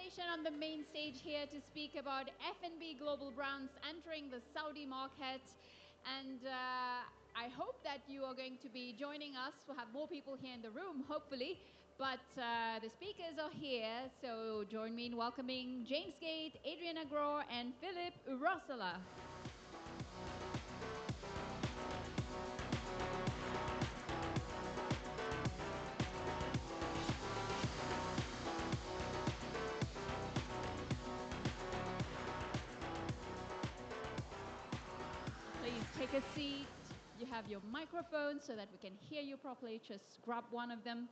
conversation on the main stage here to speak about F&B global brands entering the Saudi market. And I hope that you are going to be joining us. We'll have more people here in the room, hopefully. But the speakers are here, so join me in welcoming James Gate, Adriana Grohr, and Philip Urosala. Please take a seat. You have your microphone so that we can hear you properly. Just grab one of them.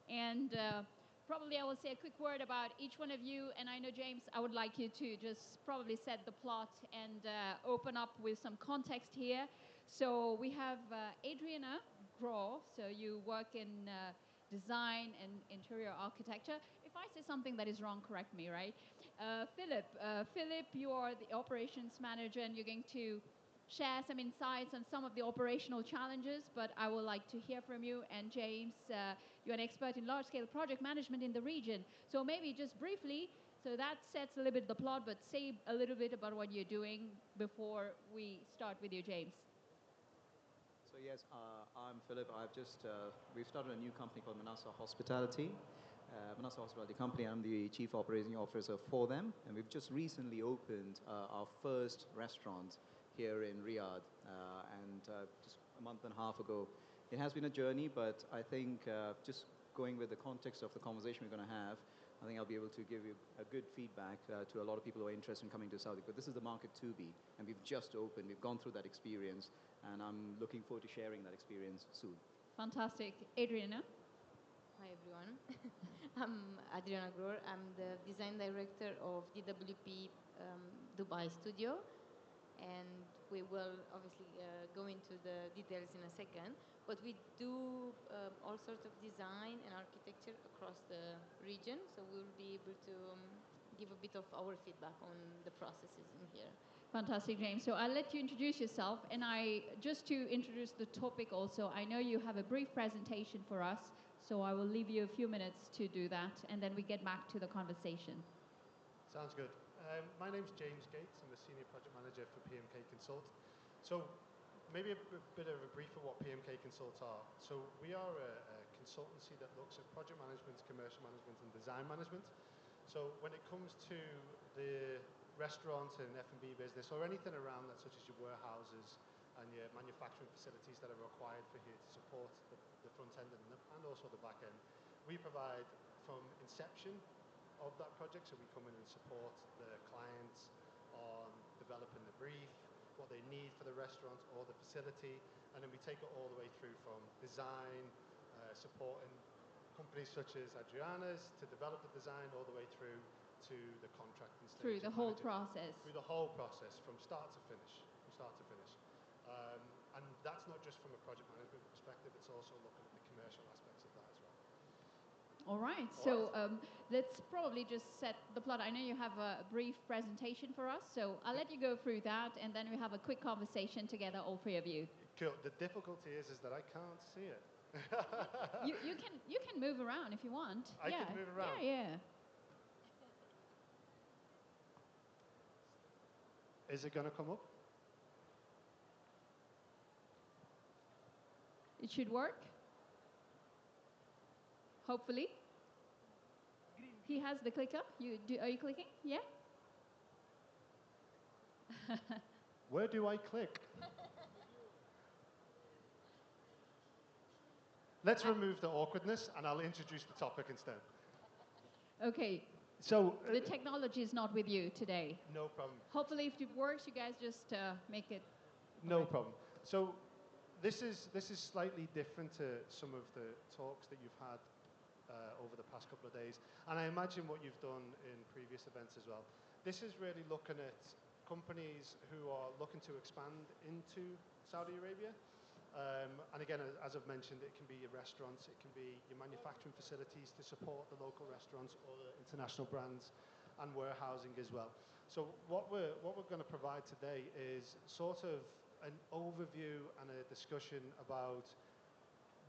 And probably I will say a quick word about each one of you. And I know, James, I would like you to just probably set the plot and open up with some context here. So we have Adriana Grohr. So you work in design and interior architecture. If I say something that is wrong, correct me, right? Philip, you are the operations manager, and you're going to share some insights on some of the operational challenges, but I would like to hear from you. And James, you're an expert in large-scale project management in the region. So maybe just briefly, so that sets a little bit the plot, but say a little bit about what you're doing before we start with you, James. So yes, I'm Philip. We've started a new company called Manasa Hospitality. Manasa Hospitality Company, I'm the Chief Operating Officer for them. And we've just recently opened our first restaurant here in Riyadh, just a month and a half ago. It has been a journey, but I think just going with the context of the conversation we're going to have, I think I'll be able to give you a good feedback to a lot of people who are interested in coming to Saudi. But this is the market to be, and we've just opened. We've gone through that experience, and I'm looking forward to sharing that experience soon. Fantastic. Adriana? Hi, everyone. I'm Adriana Grohr. I'm the design director of DWP Dubai studio. And we will obviously go into the details in a second. But we do all sorts of design and architecture across the region. So we'll be able to give a bit of our feedback on the processes in here. Fantastic, James. So I'll let you introduce yourself. And just to introduce the topic also, I know you have a brief presentation for us. So I will leave you a few minutes to do that. And then we get back to the conversation. Sounds good. My name's James Gates. I'm the Senior Project Manager for PMK Consult. So maybe a bit of a brief of what PMK Consult are. So we are a consultancy that looks at project management, commercial management, and design management. So when it comes to the restaurant and F&B business, or anything around that, such as your warehouses and your manufacturing facilities that are required for here to support the front end and also the back end, we provide from inception of that project. So we come in and support the clients on developing the brief, what they need for the restaurant or the facility, and then we take it all the way through from design, supporting companies such as Adriana's to develop the design all the way through to the contracting stage. Through the whole process. Through the whole process, from start to finish. And that's not just from a project management perspective, it's also looking at the commercial aspects of that as well. All right, so let's probably just set the plot. I know you have a brief presentation for us, so I'll let you go through that, and then we have a quick conversation together, all three of you. Cool. The difficulty is that I can't see it. you can move around if you want. I can move around? Yeah. Is it going to come up? It should work. Hopefully. He has the clicker. Are you clicking? Yeah? Where do I click? Let's remove the awkwardness and I'll introduce the topic instead. Okay. So the technology is not with you today. No problem. Hopefully if it works, you guys just make it. No problem. So this is slightly different to some of the talks that you've had over the past couple of days, and I imagine what you've done in previous events as well. This is really looking at companies who are looking to expand into Saudi Arabia. And again, as I've mentioned, it can be your restaurants, it can be your manufacturing facilities to support the local restaurants or the international brands and warehousing as well. So what we're going to provide today is sort of an overview and a discussion about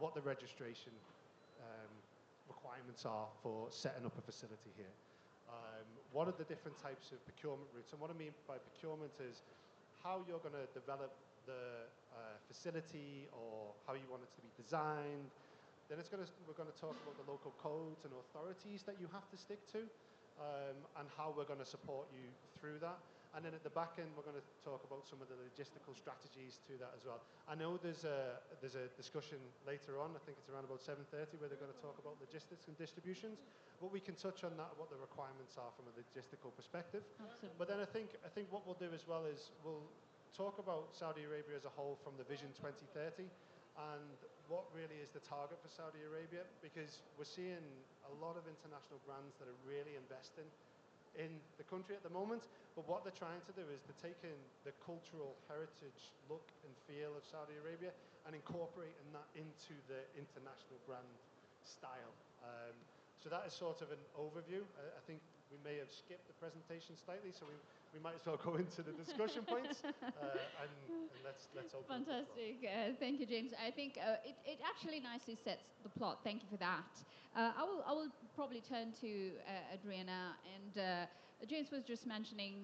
what the registration requirements are for setting up a facility here. What are the different types of procurement routes? And what I mean by procurement is how you're going to develop the facility or how you want it to be designed. Then we're going to talk about the local codes and authorities that you have to stick to, and how we're going to support you through that. And then at the back end, we're going to talk about some of the logistical strategies to that as well. I know there's a discussion later on, I think it's around about 7:30, where they're going to talk about logistics and distributions, but we can touch on that, what the requirements are from a logistical perspective. Absolutely. But then I think what we'll do as well is we'll talk about Saudi Arabia as a whole from the Vision 2030 and what really is the target for Saudi Arabia, because we're seeing a lot of international brands that are really investing in the country at the moment, but what they're trying to do is they're taking the cultural heritage look and feel of Saudi Arabia and incorporating that into the international brand style. So that is sort of an overview. I think we may have skipped the presentation slightly, so we might as well go into the discussion points, and let's open. Fantastic. Thank you, James. I think it actually nicely sets the plot. Thank you for that. I will probably turn to Adriana, and James was just mentioning,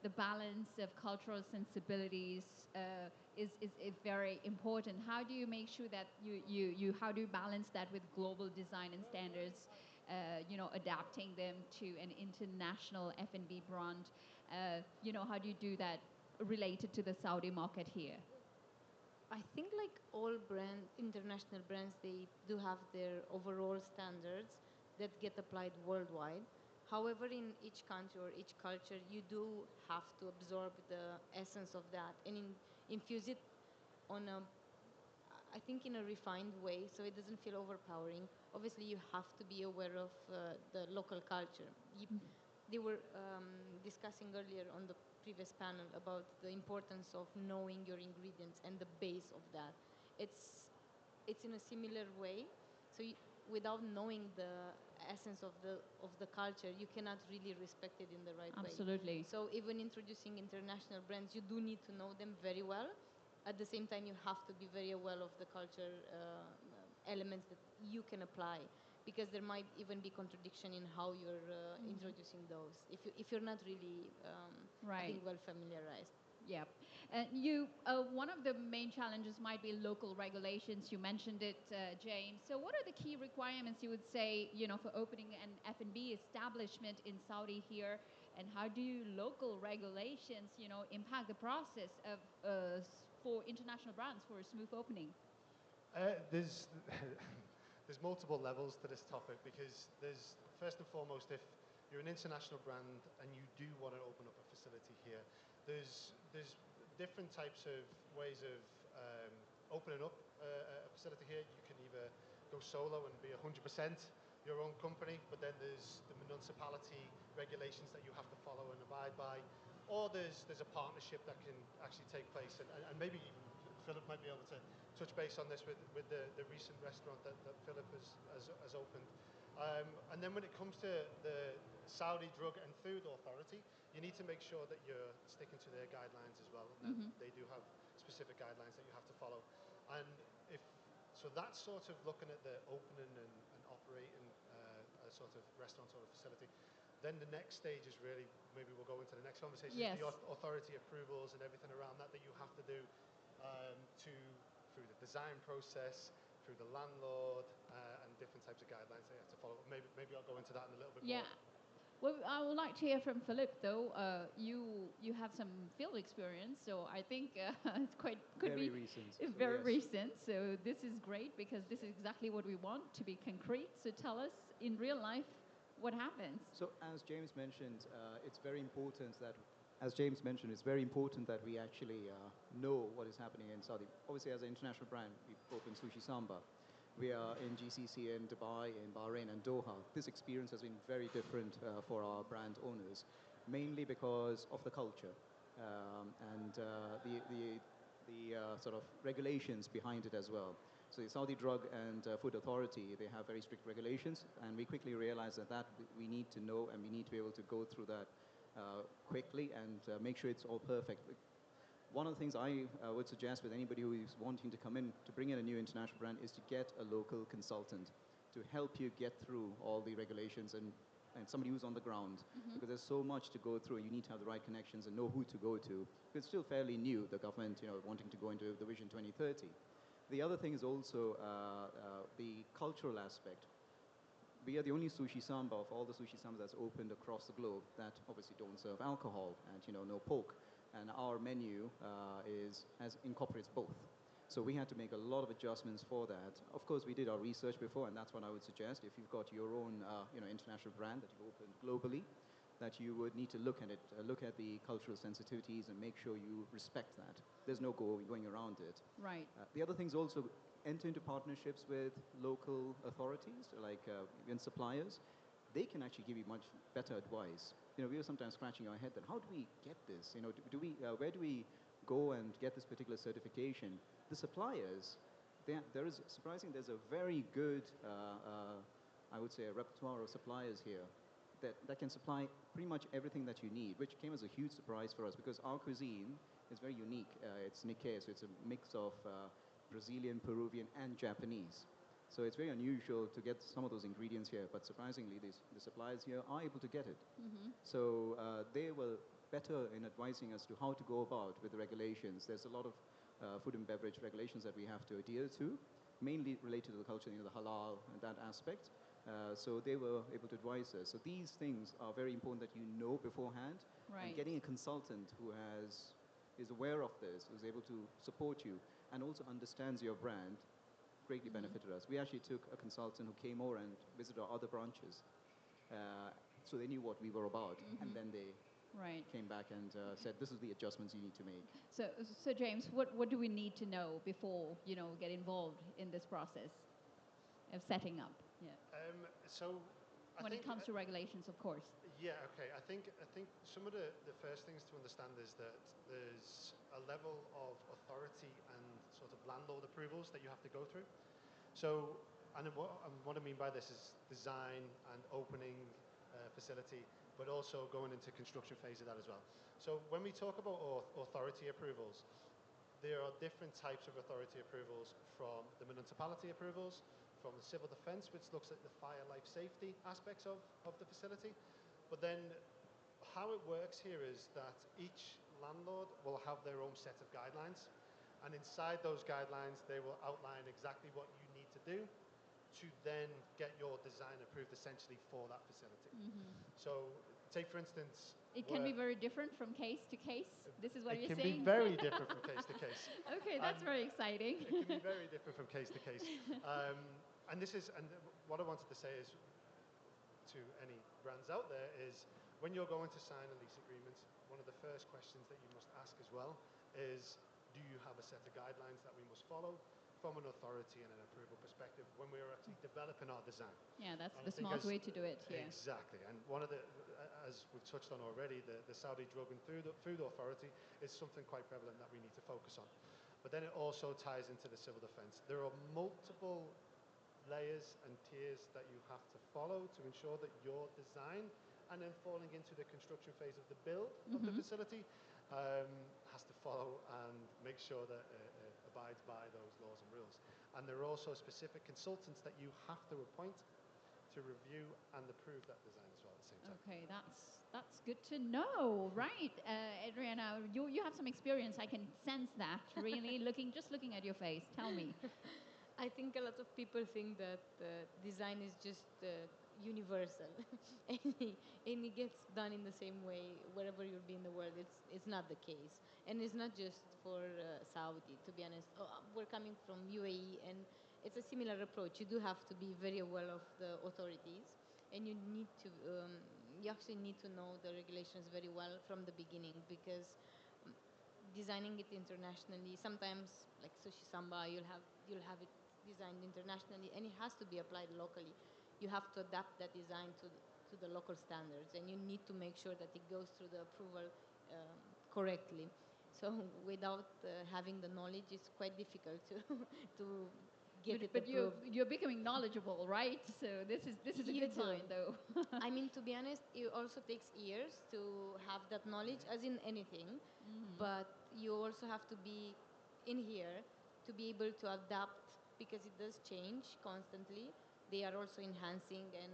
the balance of cultural sensibilities is very important. How do you make sure that how do you balance that with global design and standards? Adapting them to an international F&B brand. How do you do that related to the Saudi market here? I think like all international brands, they do have their overall standards that get applied worldwide. However, in each country or each culture, you do have to absorb the essence of that and infuse it on I think in a refined way, so it doesn't feel overpowering. Obviously, you have to be aware of the local culture. They were discussing earlier on the previous panel about the importance of knowing your ingredients and the base of that. It's in a similar way. So without knowing the essence of the culture, you cannot really respect it in the right way. Absolutely. So even introducing international brands, you do need to know them very well. At the same time, you have to be very aware of the culture elements that you can apply, because there might even be contradiction in how you're introducing those if you're not really I think well familiarized. Yeah. One of the main challenges might be local regulations. You mentioned it, James. So what are the key requirements you would say, for opening an F&B establishment in Saudi here? And how do local regulations, impact the process of for international brands for a smooth opening? There's there's multiple levels to this topic, because there's, first and foremost, if you're an international brand and you do want to open up a facility here, there's different types of ways of opening up a facility here. You can either go solo and be 100% your own company, but then there's the municipality regulations that you have to follow and abide by, or there's a partnership that can actually take place, and maybe even Philip might be able to touch base on this with the recent restaurant that Philip has opened. And then when it comes to the Saudi Drug and Food Authority, you need to make sure that you're sticking to their guidelines as well, and that they do have specific guidelines that you have to follow. And so that's sort of looking at the opening and operating a sort of restaurant or a facility. Then the next stage is really, maybe we'll go into the next conversation, yes, the authority approvals and everything around that you have to do through the design process, through the landlord, and different types of guidelines that you have to follow. Maybe I'll go into that in a little bit more. Well, I would like to hear from Philip, though. You have some field experience, so I think it's Very recent. Very recent. So this is great, because this is exactly what we want, to be concrete. So tell us in real life what happens. So as James mentioned, it's very important that we actually know what is happening in Saudi. Obviously, as an international brand, we've opened Sushi Samba. We are in GCC in Dubai, in Bahrain, and Doha. This experience has been very different for our brand owners, mainly because of the culture and the sort of regulations behind it as well. So the Saudi Drug and Food Authority, they have very strict regulations, and we quickly realized that we need to know, and we need to be able to go through that quickly and make sure it's all perfect. One of the things I would suggest with anybody who is wanting to come in to bring in a new international brand is to get a local consultant to help you get through all the regulations and and somebody who's on the ground, because there's so much to go through. You need to have the right connections and know who to go to. It's still fairly new, the government, wanting to go into the Vision 2030. The other thing is also the cultural aspect. We are the only sushi samba of all the sushi sambas that's opened across the globe that obviously don't serve alcohol and no pork. And our menu incorporates both. So we had to make a lot of adjustments for that. Of course, we did our research before, and that's what I would suggest. If you've got your own international brand that you've opened globally, that you would need to look at it, look at the cultural sensitivities and make sure you respect that. There's no going around it. Right. The other things also enter into partnerships with local authorities, like even suppliers. They can actually give you much better advice. We were sometimes scratching our head that how do we get this? Where do we go and get this particular certification? The suppliers, there's a very good, I would say, a repertoire of suppliers here that can supply pretty much everything that you need, which came as a huge surprise for us because our cuisine is very unique. It's Nikkei, so it's a mix of Brazilian, Peruvian, and Japanese. So it's very unusual to get some of those ingredients here, but surprisingly, the suppliers here are able to get it. So they were better in advising us to how to go about with the regulations. There's a lot of food and beverage regulations that we have to adhere to, mainly related to the culture, the halal and that aspect. So they were able to advise us. So these things are very important that you know beforehand. Right. And getting a consultant who is aware of this, who's able to support you, and also understands your brand, greatly benefited us. We actually took a consultant who came over and visited our other branches, so they knew what we were about, and then they came back and said, "This is the adjustments you need to make." So James, what do we need to know before get involved in this process of setting up? Yeah. When it comes to regulations, of course. Yeah. Okay. I think some of the first things to understand is that there's a level of authority and sort of landlord approvals that you have to go through. So, and what I mean by this is design and opening facility, but also going into construction phase of that as well. So when we talk about authority approvals, there are different types of authority approvals, from the municipality approvals, from the civil defense, which looks at the fire life safety aspects of the facility. But then how it works here is that each landlord will have their own set of guidelines. And inside those guidelines, they will outline exactly what you need to do to then get your design approved essentially for that facility. So take, for instance... It can be very different from case to case. This is what you're saying? It can be very different from case to case. Okay, that's very exciting. It can be very different from case to case. And what I wanted to say is to any brands out there is when you're going to sign a lease agreement, one of the first questions that you must ask as well is, do you have a set of guidelines that we must follow from an authority and an approval perspective when we are actually developing our design? Yeah, that's the smart way to do it here. Exactly. And one of the, as we've touched on already, the Saudi Drug and Food Authority is something quite prevalent that we need to focus on. But then it also ties into the civil defense. There are multiple layers and tiers that you have to follow to ensure that your design, and then falling into the construction phase of the build of the facility, has to follow and make sure that it abides by those laws and rules. And there are also specific consultants that you have to appoint to review and approve that design as well at the same time. Okay, that's good to know, right? Adriana, you have some experience. I can sense that, really, just looking at your face. Tell me. I think a lot of people think that design is just universal and it gets done in the same way wherever you'll be in the world. It's not the case, and it's not just for Saudi, to be honest. We're coming from UAE, and it's a similar approach. You do have to be very aware of the authorities, and you need to you actually need to know the regulations very well from the beginning, because designing it internationally, sometimes like sushi samba, you'll have it designed internationally, and it has to be applied locally. You have to adapt that design to the local standards, and you need to make sure that it goes through the approval correctly. So without having the knowledge, it's quite difficult to get it approved. But you're becoming knowledgeable, right? So this is a good sign, though. I mean, to be honest, it also takes years to have that knowledge, as in anything. But you also have to be in here to be able to adapt, because it does change constantly, they are also enhancing and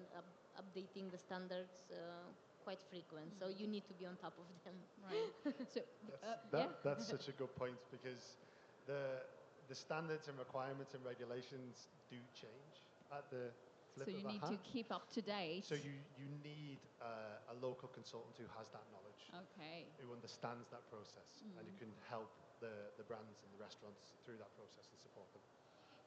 updating the standards quite frequent. So you need to be on top of them. Right. So, That's such a good point, because the standards and requirements and regulations do change at the flip so you of a need hat. to keep up to date. So you need a local consultant who has that knowledge, Okay. who understands that process, and who can help the brands and the restaurants through that process and support them.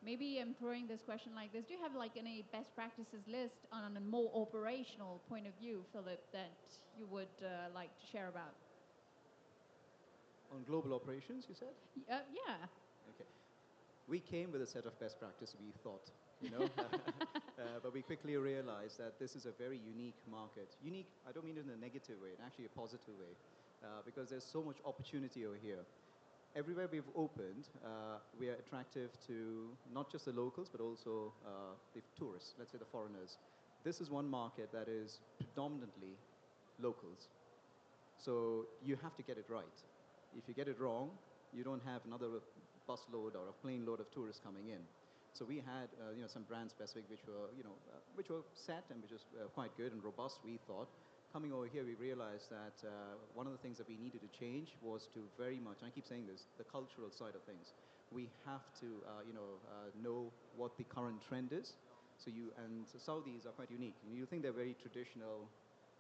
Maybe I'm throwing this question like this. Do you have like any best practices list on a more operational point of view, Philip, that you would like to share about? On global operations, you said? Yeah. Okay. We came with a set of best practice, we thought, you know, but we quickly realized that this is a very unique market. Unique, I don't mean it in a negative way, actually a positive way, because there's so much opportunity over here. Everywhere we've opened, we are attractive to not just the locals, but also the tourists, let's say the foreigners. This is one market that is predominantly locals. So you have to get it right. If you get it wrong, you don't have another busload or a plane load of tourists coming in. So we had, some brand specific which were set and which was quite good and robust, we thought. Coming over here, we realized that one of the things that we needed to change was to very much, and I keep saying this, the cultural side of things. We have to, know what the current trend is. And Saudis are quite unique. You think they're very traditional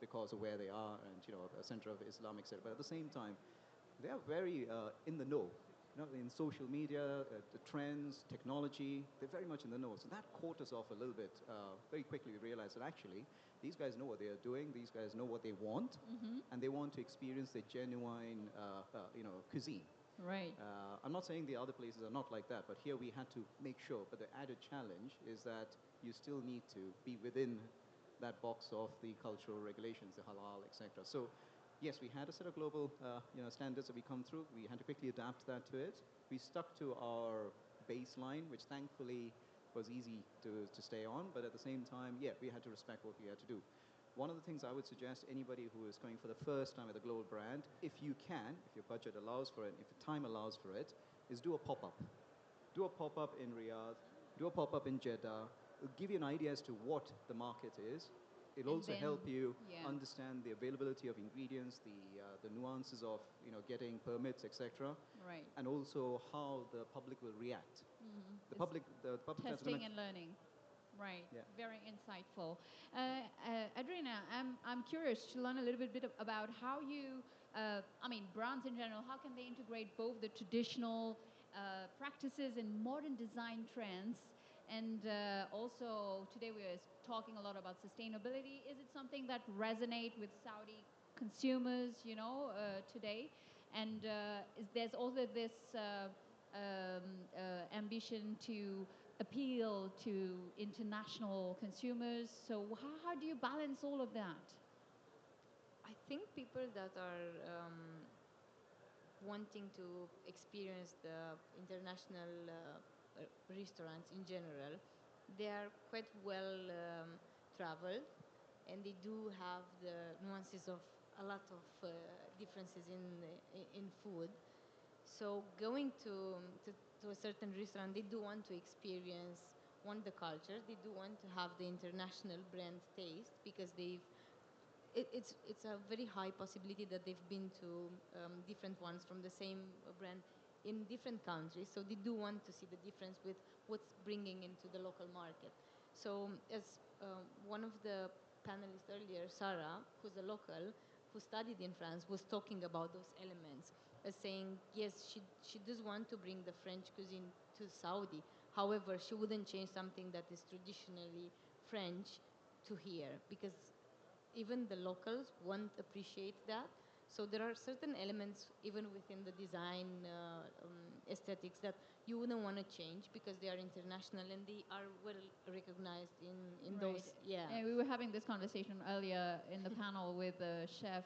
because of where they are and, a center of Islam, etc. But at the same time, they are very in the know. In social media, the trends, technology, they're very much in the know. So that caught us off a little bit. Very quickly, we realized that actually, these guys know what they are doing. These guys know what they want, and they want to experience the genuine, cuisine. Right. I'm not saying the other places are not like that, but here we had to make sure. But the added challenge is that you still need to be within that box of the cultural regulations, the halal, etc. So yes, we had a set of global standards that we come through. We had to quickly adapt that to it. We stuck to our baseline, which thankfully was easy to stay on. But at the same time, we had to respect what we had to do. One of the things I would suggest anybody who is going for the first time with a global brand, if you can, if your budget allows for it, if your time allows for it, is do a pop-up. Do a pop-up in Riyadh, do a pop-up in Jeddah. It'll give you an idea as to what the market is. It'll also help you understand the availability of ingredients, the nuances of getting permits, etc. Right. And also how the public will react. The public testing and learning. Right. Yeah. Very insightful. Adrina, I'm curious to learn a little bit about how you, brands in general, how can they integrate both the traditional practices and modern design trends? And also, today we are talking a lot about sustainability. Is it something that resonates with Saudi consumers, today? And there's also this ambition to appeal to international consumers. So how do you balance all of that? I think people that are wanting to experience the international restaurants in general, they are quite well traveled, and they do have the nuances of a lot of differences in food. So going to a certain restaurant, they do want to experience the culture. They do want to have the international brand taste, because it's a very high possibility that they've been to different ones from the same brand in different countries. So they do want to see the difference with what's bringing into the local market. So as one of the panelists earlier, Sarah, who's a local, who studied in France, was talking about those elements, as saying, yes, she does want to bring the French cuisine to Saudi. However, she wouldn't change something that is traditionally French to here, because even the locals won't appreciate that. So there are certain elements, even within the design aesthetics, that you wouldn't want to change, because they are international and they are well recognized in those. Yeah. And we were having this conversation earlier in the panel with chef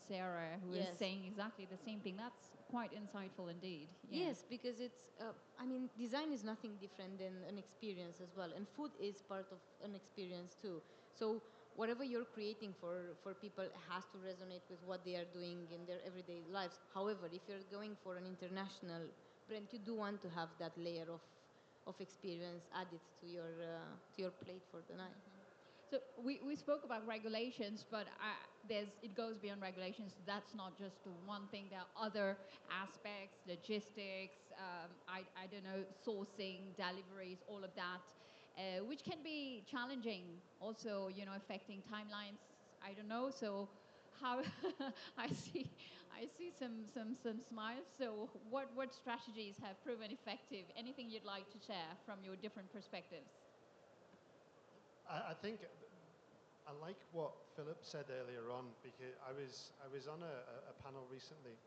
Sarah, who was saying exactly the same thing. That's quite insightful indeed. Yeah. Yes, because it's, design is nothing different than an experience as well. And food is part of an experience too. So whatever you're creating for people has to resonate with what they are doing in their everyday lives. However, if you're going for an international brand, you do want to have that layer of of experience added to your plate for the night. So we spoke about regulations, but it goes beyond regulations. That's not just the one thing. There are other aspects, logistics, I don't know, sourcing, deliveries, all of that, which can be challenging. Also, affecting timelines. I don't know. So how I see some smiles. So what strategies have proven effective? Anything you'd like to share from your different perspectives? I think I like what Philip said earlier on, because I was on a panel recently,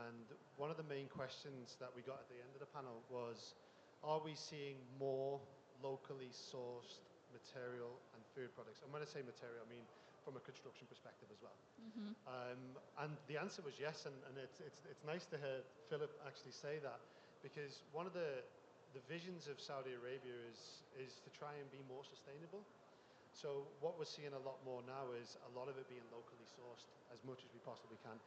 and one of the main questions that we got at the end of the panel was, are we seeing more locally sourced material and food products? And when I say material, I mean from a construction perspective as well. And the answer was yes, and it's nice to hear Philip actually say that, because one of the visions of Saudi Arabia is to try and be more sustainable. So what we're seeing a lot more now is a lot of it being locally sourced as much as we possibly can.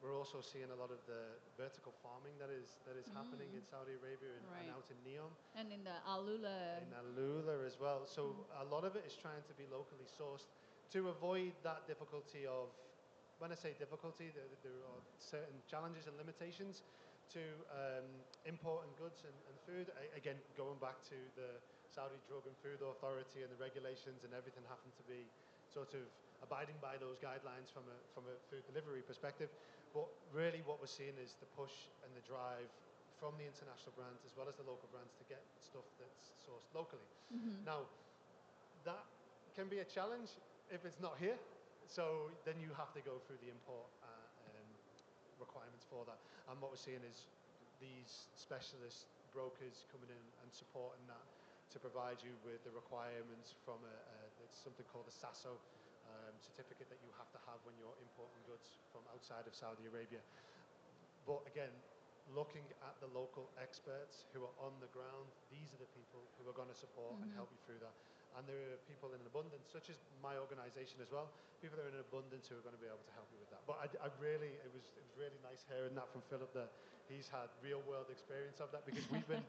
We're also seeing a lot of the vertical farming that is happening in Saudi Arabia and out in Neom. And in the Alula. In Alula as well. So a lot of it is trying to be locally sourced to avoid that difficulty of, when I say difficulty, there are certain challenges and limitations to importing goods and food. Again, going back to the Saudi Drug and Food Authority and the regulations and everything having to be sort of abiding by those guidelines from a food delivery perspective. But really what we're seeing is the push and the drive from the international brands as well as the local brands to get stuff that's sourced locally. Now, that can be a challenge if it's not here. So then you have to go through the import requirements for that. And what we're seeing is these specialist brokers coming in and supporting that to provide you with the requirements from it's something called a SASO certificate that you have to have when you're importing goods from outside of Saudi Arabia. But again, looking at the local experts who are on the ground, these are the people who are going to support and help you through that. And there are people in abundance, such as my organization as well, people that are in abundance who are going to be able to help you with that. But it was really nice hearing that from Philip, that he's had real world experience of that, because we've been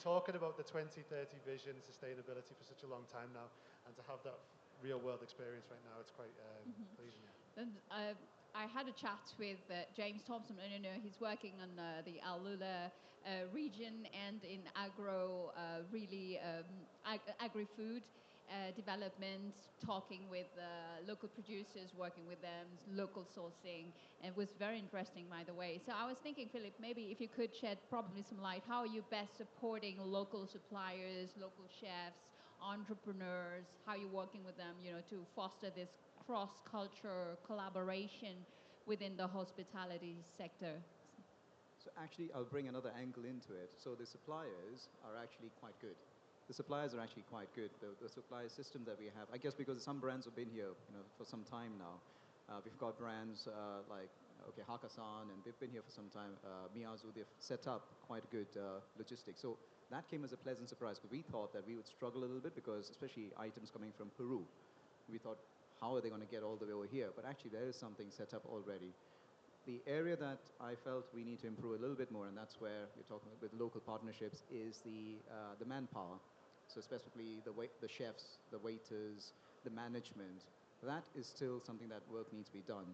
talking about the 2030 vision, sustainability for such a long time now, and to have that real world experience right now, it's quite pleasing. And I had a chat with James Thompson. He's working on the Alula region and in agri-food development, talking with local producers, working with them, local sourcing, and it was very interesting, by the way. So I was thinking, Philip, maybe if you could shed probably some light, how are you best supporting local suppliers, local chefs, entrepreneurs, how you're working with them, to foster this cross-culture collaboration within the hospitality sector? So actually, I'll bring another angle into it. So the suppliers are actually quite good. The suppliers are actually quite good. The supply system that we have, I guess because some brands have been here, for some time now. We've got brands like Hakkasan, and they've been here for some time. Miyazu, they've set up quite good logistics. So that came as a pleasant surprise, because we thought that we would struggle a little bit, because especially items coming from Peru, we thought, how are they going to get all the way over here? But actually, there is something set up already. The area that I felt we need to improve a little bit more, and that's where we're talking with local partnerships, is the manpower. So specifically the chefs, the waiters, the management. That is still something that work needs to be done.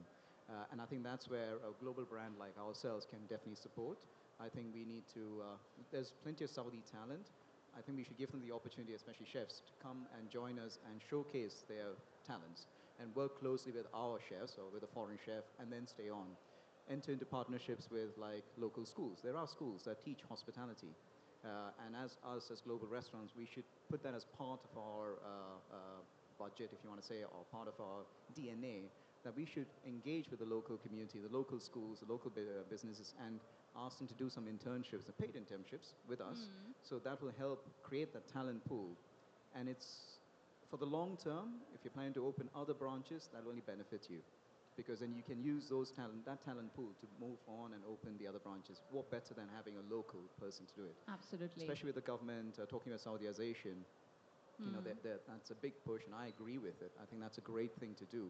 And I think that's where a global brand like ourselves can definitely support. I think we need to, there's plenty of Saudi talent. I think we should give them the opportunity, especially chefs, to come and join us and showcase their talents and work closely with our chefs or with a foreign chef, and then stay on. Enter into partnerships with like local schools. There are schools that teach hospitality. And as us as global restaurants, we should put that as part of our budget, if you want to say, or part of our DNA, that we should engage with the local community, the local schools, the local businesses, and ask them to do some internships, paid internships with us. So that will help create that talent pool. And it's, for the long term, if you're planning to open other branches, that will only benefit you, because then you can use that talent pool to move on and open the other branches. What better than having a local person to do it? Absolutely. Especially with the government talking about Saudiization, that's a big push, and I agree with it. I think that's a great thing to do.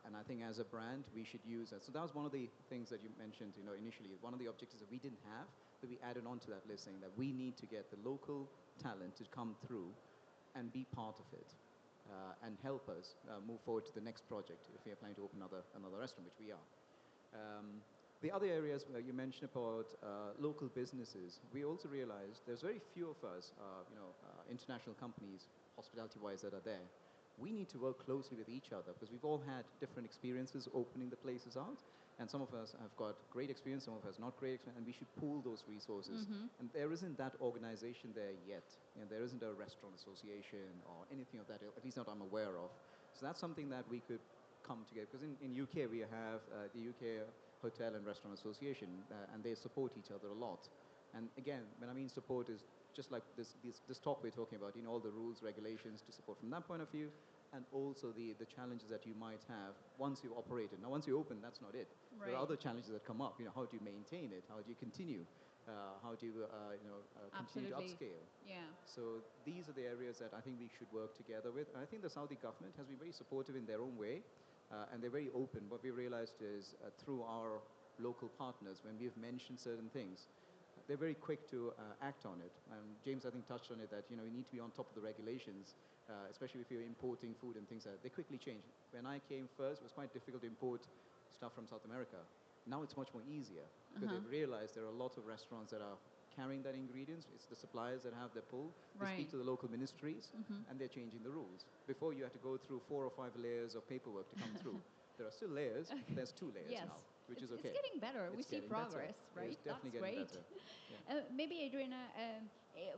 And I think as a brand, we should use that. So that was one of the things that you mentioned, initially. One of the objectives that we didn't have, that we added on to that list, saying that we need to get the local talent to come through and be part of it and help us move forward to the next project if we are planning to open another restaurant, which we are. The other areas where you mentioned about local businesses, we also realized there's very few of us, international companies, hospitality-wise, that are there. We need to work closely with each other because we've all had different experiences opening the places out, and some of us have got great experience, some of us not great experience, and we should pool those resources. And there isn't that organization there yet. There isn't a restaurant association or anything of that, at least not I'm aware of. So that's something that we could come together, because in UK we have the UK Hotel and Restaurant Association, and they support each other a lot. And again, when I mean support, is just like this talk we're talking about, all the rules, regulations to support from that point of view, and also the challenges that you might have once you've operated. Now, once you open, that's not it. Right. There are other challenges that come up. How do you maintain it? How do you continue? How do you, continue to upscale? Yeah. So these are the areas that I think we should work together with. And I think the Saudi government has been very supportive in their own way, and they're very open. What we realized is through our local partners, when we've mentioned certain things, they're very quick to act on it. And James, I think, touched on it, that, we need to be on top of the regulations, especially if you're importing food and things like that. They quickly change. When I came first, it was quite difficult to import stuff from South America. Now it's much more easier because they've realized there are a lot of restaurants that are carrying that ingredients. It's the suppliers that have their pull. They speak to the local ministries, and they're changing the rules. Before, you had to go through 4 or 5 layers of paperwork to come through. There are still layers, but there's 2 layers now, which is okay. It's getting better. We see progress, better. right? It's definitely That's getting great. better. Yeah. Maybe, Adriana,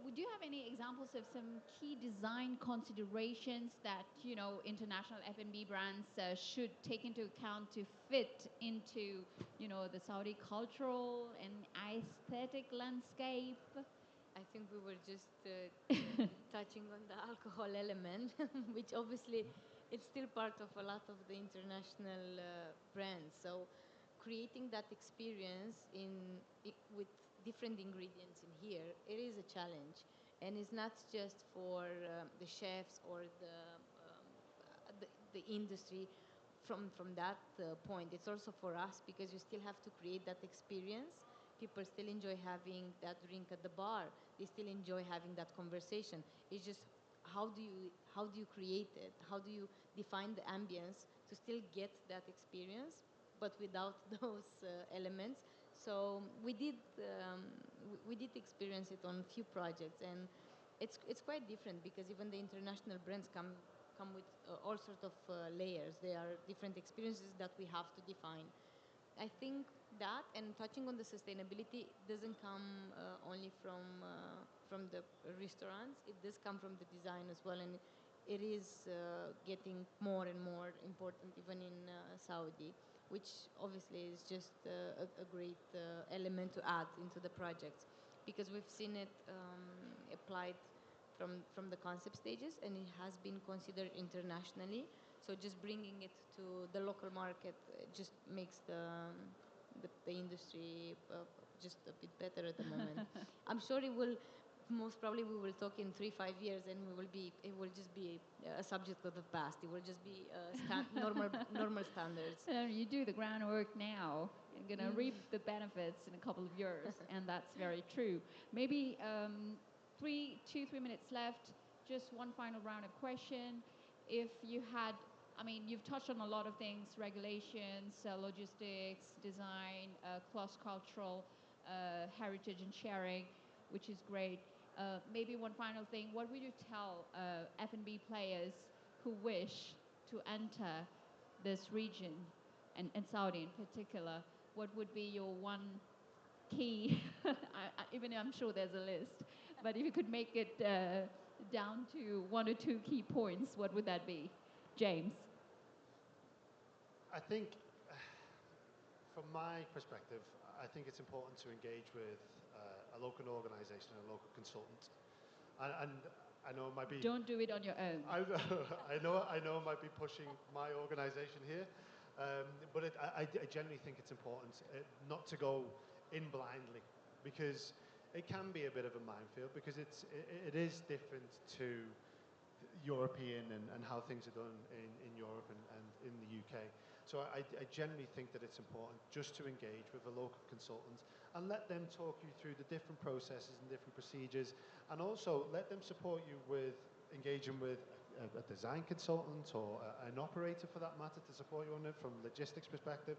would you have any examples of some key design considerations that, international F&B brands should take into account to fit into, the Saudi cultural and aesthetic landscape? I think we were just touching on the alcohol element, which obviously it's still part of a lot of the international brands. So creating that experience with different ingredients in here, it is a challenge. And it's not just for the chefs or the industry from that point. It's also for us, because you still have to create that experience. People still enjoy having that drink at the bar. They still enjoy having that conversation. It's just how do you create it? How do you define the ambience to still get that experience, but without those elements? So we did experience it on a few projects, and it's quite different, because even the international brands come with all sorts of layers. There are different experiences that we have to define. I think that, and touching on the sustainability, doesn't come only from the restaurants. It does come from the design as well, and it is getting more and more important even in Saudi, which obviously is just a great element to add into the projects, because we've seen it applied from the concept stages, and it has been considered internationally. So just bringing it to the local market just makes the industry just a bit better at the moment. I'm sure it will. Most probably, we will talk in 3-5 years, and it will just be a subject of the past. It will just be normal standards. You do the groundwork now. You're going to reap the benefits in a couple of years, and that's very true. Maybe 3 minutes left. Just one final round of question. If you had, you've touched on a lot of things: regulations, logistics, design, cross-cultural heritage and sharing, which is great. Maybe one final thing: what would you tell F&B players who wish to enter this region, and Saudi in particular? What would be your one key, even I'm sure there's a list, but if you could make it down to 1 or 2 key points, what would that be? James? I think, from my perspective, I think it's important to engage with a local organisation, a local consultant. And I know it might be... Don't do it on your own. I know it might be pushing my organisation here, but I generally think it's important not to go in blindly, because it can be a bit of a minefield, because it is different to European and how things are done in Europe and in the UK. So I generally think that it's important just to engage with a local consultant and let them talk you through the different processes and different procedures, and also let them support you with engaging with a design consultant or an operator for that matter to support you on it from a logistics perspective.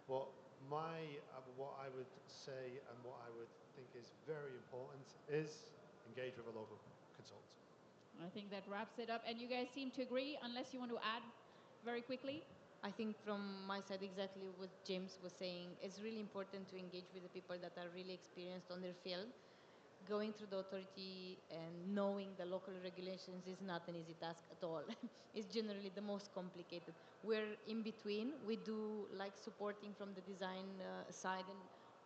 What I would say and what I would think is very important is engage with a local consultant. I think that wraps it up. And you guys seem to agree, unless you want to add very quickly. I think from my side, exactly what James was saying, it's really important to engage with the people that are really experienced on their field. Going through the authority and knowing the local regulations is not an easy task at all. It's generally the most complicated. We're in between. We do like supporting from the design side and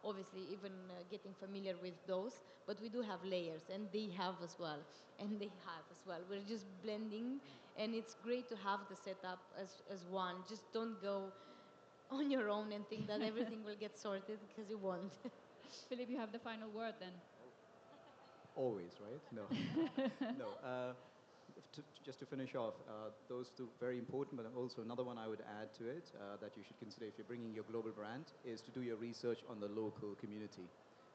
obviously even getting familiar with those, but we do have layers and they have as well, and they have as well. We're just blending, and it's great to have the setup as one. Just don't go on your own and think that everything will get sorted, because it won't. Philip, you have the final word then. Always, right? No. No. Just to finish off, those two very important, but also another one I would add to it that you should consider if you're bringing your global brand is to do your research on the local community.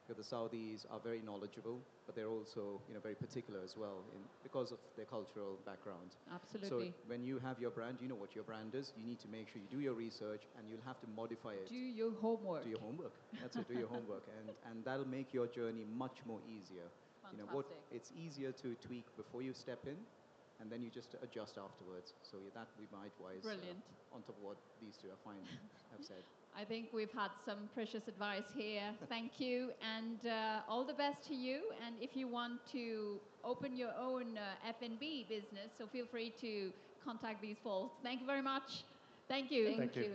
Because the Saudis are very knowledgeable, but they're also very particular as well because of their cultural background. Absolutely. So when you have your brand, you know what your brand is. You need to make sure you do your research, and you'll have to modify it. Do your homework. Do your homework. That's it. Do your homework, and that'll make your journey much more easier. Fantastic. It's easier to tweak before you step in, and then you just adjust afterwards. So that we might wise Brilliant. On top of what these two have said. I think we've had some precious advice here. Thank you, and all the best to you. And if you want to open your own F&B business, so feel free to contact these folks. Thank you very much. Thank you. Thank you.